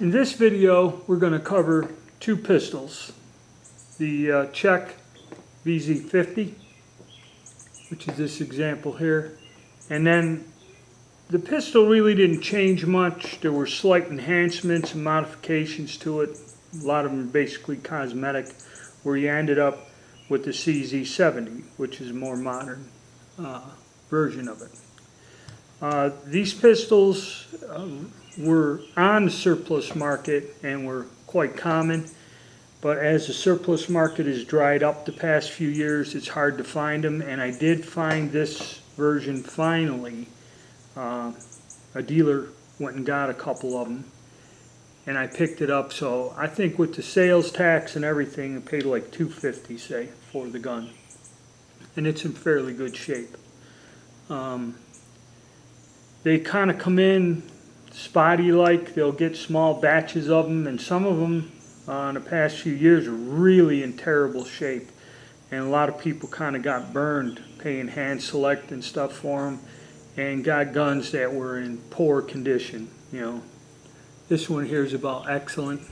In this video, we're going to cover two pistols. The Czech VZ50, which is this example here. And then the pistol really didn't change much. There were slight enhancements and modifications to it. A lot of them are basically cosmetic, where you ended up with the CZ70, which is a more modern version of it. These pistols were on the surplus market and were quite common, but as the surplus market has dried up the past few years, it's hard to find them, and I did find this version finally. A dealer went and got a couple of them, and I picked it up. So I think with the sales tax and everything, I paid like $250, say, for the gun, and it's in fairly good shape. They kind of come in spotty like. They'll get small batches of them, and some of them in the past few years are really in terrible shape, and a lot of people kind of got burned paying hand select and stuff for them, and got guns that were in poor condition. You know, this one here is about excellent,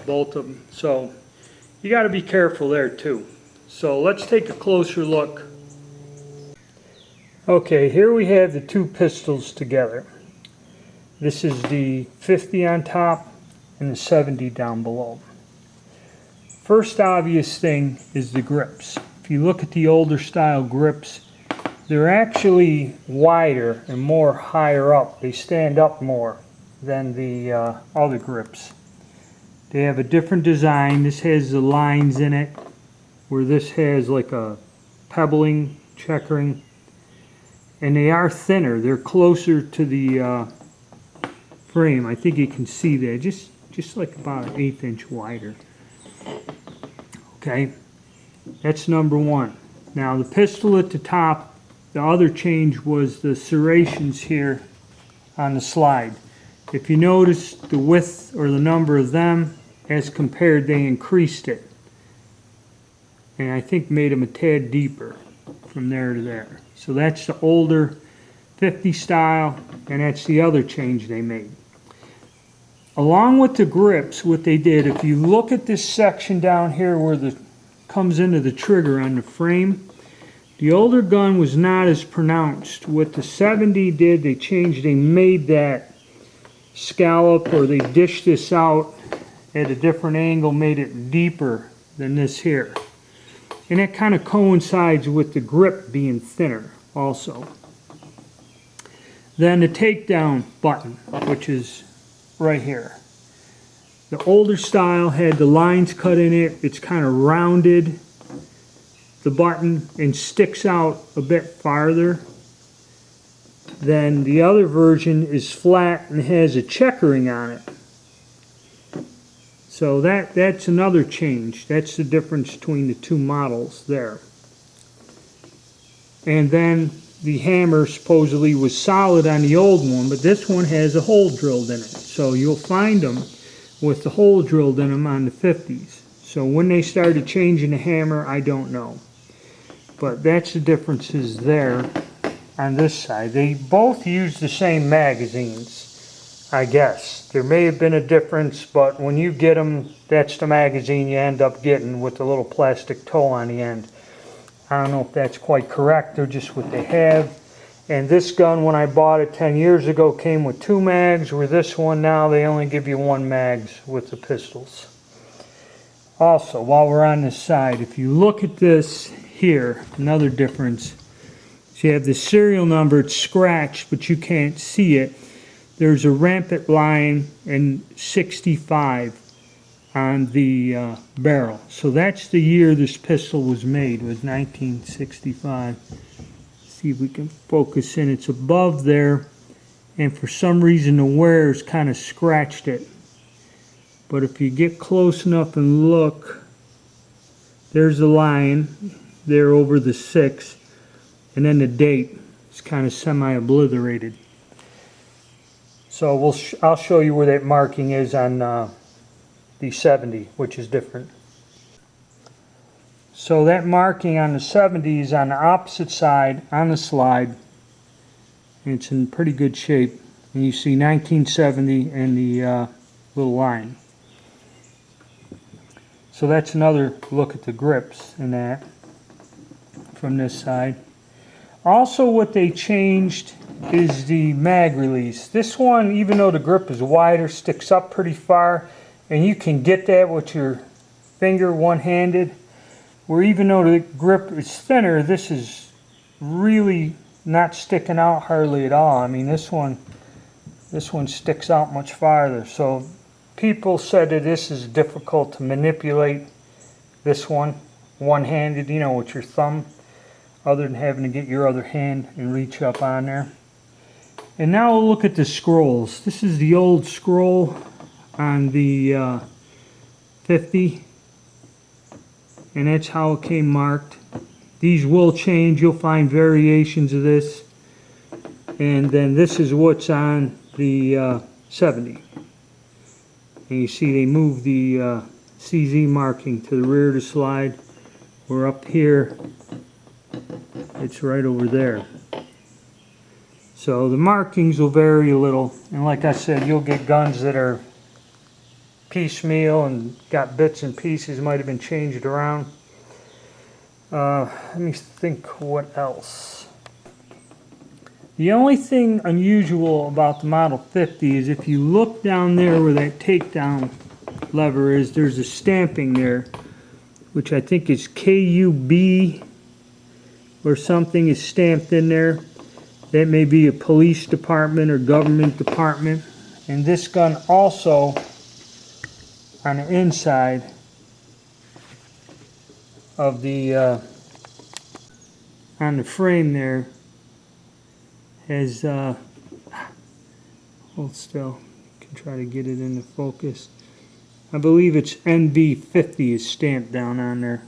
both of them. So you got to be careful there too. So let's take a closer look. Okay, here we have the two pistols together. This is the 50 on top and the 70 down below. First obvious thing is the grips. If you look at the older style grips, they're actually wider and more higher up. They stand up more than the other grips. They have a different design. This has the lines in it, where this has like a pebbling, checkering. And they are thinner. They're closer to the frame. I think you can see that. Just like about an 1/8 inch wider. Okay, that's number one. Now the pistol at the top, the other change was the serrations here on the slide. If you notice the width or the number of them as compared, they increased it. And I think made them a tad deeper from there to there. So that's the older 50 style, and that's the other change they made. Along with the grips, what they did, if you look at this section down here where the comes into the trigger on the frame, the older gun was not as pronounced. What the 70 did, they made that scallop, or they dished this out at a different angle, made it deeper than this here. And that kind of coincides with the grip being thinner also. Then the takedown button, which is right here. The older style had the lines cut in it. It's kind of rounded, the button, and sticks out a bit farther. Then the other version is flat and has a checkering on it. So that's another change. That's the difference between the two models there. And then the hammer supposedly was solid on the old one, but this one has a hole drilled in it. So you'll find them with the hole drilled in them on the 50s. So when they started changing the hammer, I don't know. But that's the differences there on this side. They both use the same magazines, I guess. There may have been a difference, but when you get them, that's the magazine you end up getting with the little plastic toe on the end. I don't know if that's quite correct. They're just what they have. And this gun, when I bought it 10 years ago, came with 2 mags. Where this one now, they only give you 1 mags with the pistols. Also, while we're on this side, if you look at this here, another difference. So you have the serial number, it's scratched, but you can't see it. There's a rampant line and 65 on the barrel. So that's the year this pistol was made. It was 1965. See if we can focus in. It's above there, and for some reason the wear's kind of scratched it. But if you get close enough and look, there's the line there over the 6, and then the date is kind of semi-obliterated. So I'll show you where that marking is on the 70, which is different. So that marking on the 70 is on the opposite side on the slide, and it's in pretty good shape. And you see 1970 and the little line. So that's another look at the grips in that from this side. Also what they changed is the mag release. This one, even though the grip is wider, sticks up pretty far, and you can get that with your finger one-handed, where even though the grip is thinner, this is really not sticking out hardly at all. I mean, this one sticks out much farther. So people said that this is difficult to manipulate, this one-handed, you know, with your thumb, other than having to get your other hand and reach up on there. And now we'll look at the scrolls. This is the old scroll on the 50, and that's how it came marked. These will change. You'll find variations of this. And then this is what's on the 70. And you see they moved the CZ marking to the rear of the slide. We're up here. It's right over there. So the markings will vary a little. And like I said, you'll get guns that are piecemeal and got bits and pieces, might have been changed around. Let me think what else. The only thing unusual about the Model 50 is if you look down there where that takedown lever is, there's a stamping there, which I think is KUB or something is stamped in there. That may be a police department or government department. And this gun also, on the inside of the on the frame there, has hold still, you can try to get it into focus. I believe it's NB50 is stamped down on there,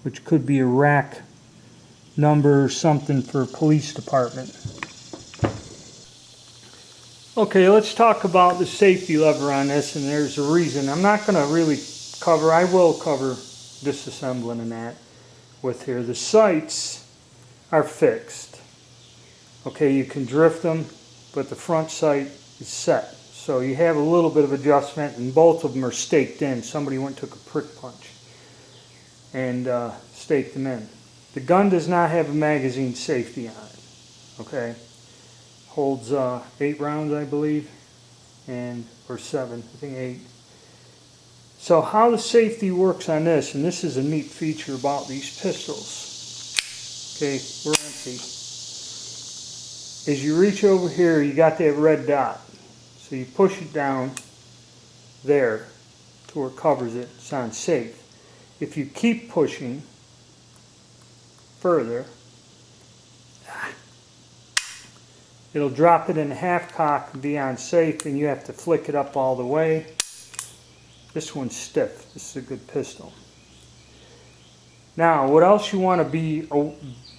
which could be a rack number or something for a police department. Okay, let's talk about the safety lever on this, and there's a reason. I'm not going to really cover, I will cover disassembling and that with here. The sights are fixed. Okay, you can drift them, but the front sight is set. So you have a little bit of adjustment, and both of them are staked in. Somebody went and took a prick punch and staked them in. The gun does not have a magazine safety on it. Okay, holds 8 rounds, I believe, or 7, I think 8. So how the safety works on this, and this is a neat feature about these pistols. Okay, we're empty. As you reach over here, you got that red dot. So you push it down there to where it covers it. It's on safe. If you keep pushing further, it'll drop it in half cock and be on safe, and you have to flick it up all the way. This one's stiff. This is a good pistol. Now, what else you want to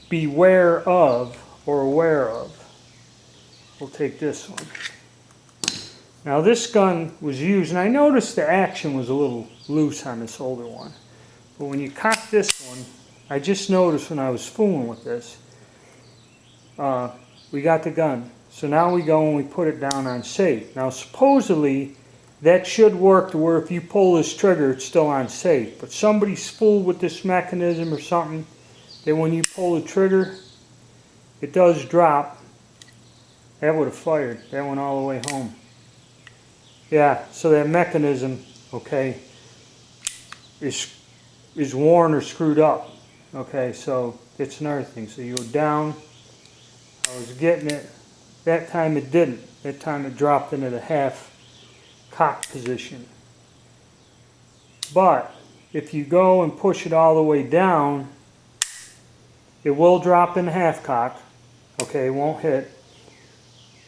beware of or aware of? We'll take this one. Now, this gun was used, and I noticed the action was a little loose on this older one. But when you cock this one, I just noticed when I was fooling with this, we got the gun. So now we go and we put it down on safe. Now, supposedly, that should work to where if you pull this trigger, it's still on safe. But somebody's fooled with this mechanism or something, that when you pull the trigger, it does drop. That would have fired. That went all the way home. Yeah, so that mechanism, okay, is worn or screwed up. Okay, so it's another thing. So you go down. I was getting it. That time it didn't. That time it dropped into the half cock position. But if you go and push it all the way down, it will drop in half cock. Okay, it won't hit.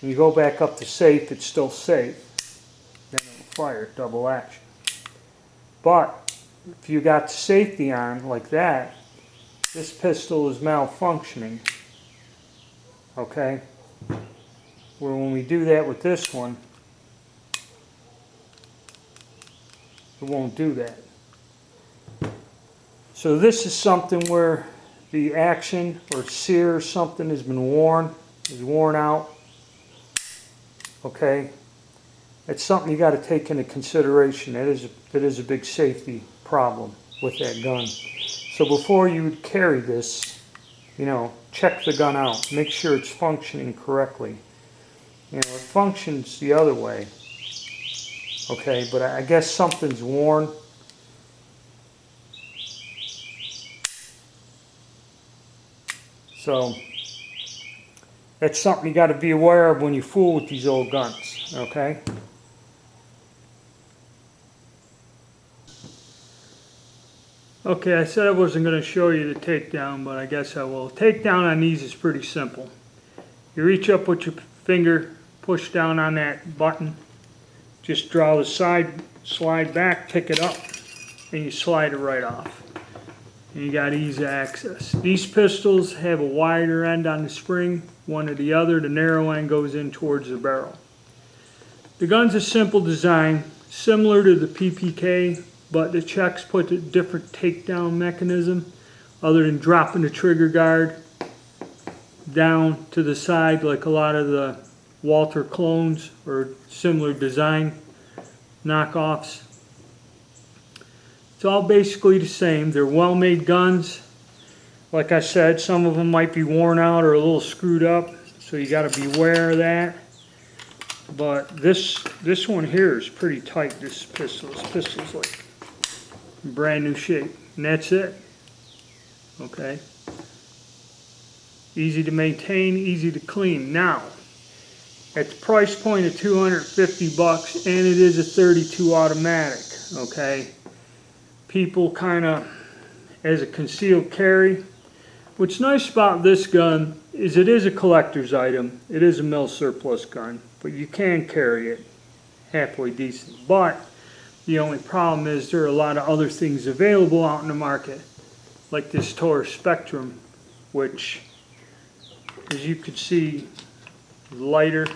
When you go back up to safe, it's still safe. Then it'll fire, double action. But if you got safety on like that, this pistol is malfunctioning. Okay? Where when we do that with this one, it won't do that. So this is something where the action or sear or something has been worn out. Okay? it's something you got to take into consideration. That is a big safety problem with that gun. So before you carry this, you know, check the gun out. Make sure it's functioning correctly. You know, it functions the other way. Okay, but I guess something's worn. So that's something you got to be aware of when you fool with these old guns. Okay. Okay, I said I wasn't going to show you the takedown, but I guess I will. Takedown on these is pretty simple. You reach up with your finger, push down on that button, just draw the slide back, pick it up, and you slide it right off. And you got easy access. These pistols have a wider end on the spring, one or the other. The narrow end goes in towards the barrel. The gun's a simple design, similar to the PPK, but the Czechs put a different takedown mechanism other than dropping the trigger guard down to the side like a lot of the Walter clones or similar design knockoffs. It's all basically the same. They're well-made guns. Like I said, some of them might be worn out or a little screwed up, so you got to be aware of that. But this one here is pretty tight. This pistol's like brand new shape, and that's it. Okay, easy to maintain, easy to clean. Now at the price point of $250, and it is a 32 automatic. Okay, people kind of, as a concealed carry. What's nice about this gun is it is a collector's item. It is a mil surplus gun, but you can carry it halfway decent. But the only problem is there are a lot of other things available out in the market, like this Taurus Spectrum, which, as you can see, is lighter,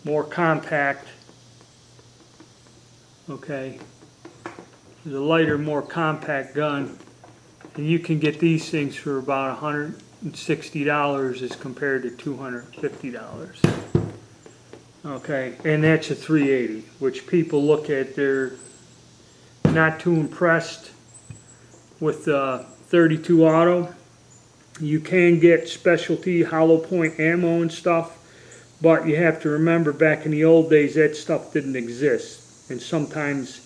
more compact. Okay, it's a lighter, more compact gun, and you can get these things for about $160 as compared to $250. Okay, and that's a 380, which people look at, they're not too impressed with the 32 auto. You can get specialty hollow point ammo and stuff, but you have to remember back in the old days that stuff didn't exist, and sometimes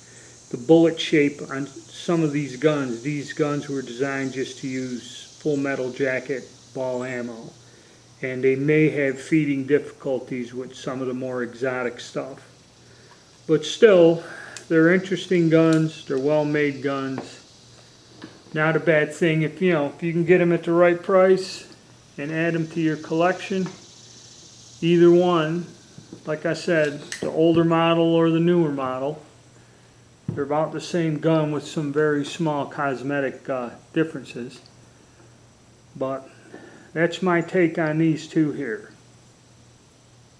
the bullet shape on some of these guns were designed just to use full metal jacket ball ammo. And they may have feeding difficulties with some of the more exotic stuff. But still, they're interesting guns, they're well-made guns. Not a bad thing if you can get them at the right price and add them to your collection. Either one, like I said, the older model or the newer model, they're about the same gun with some very small cosmetic differences. But that's my take on these two here.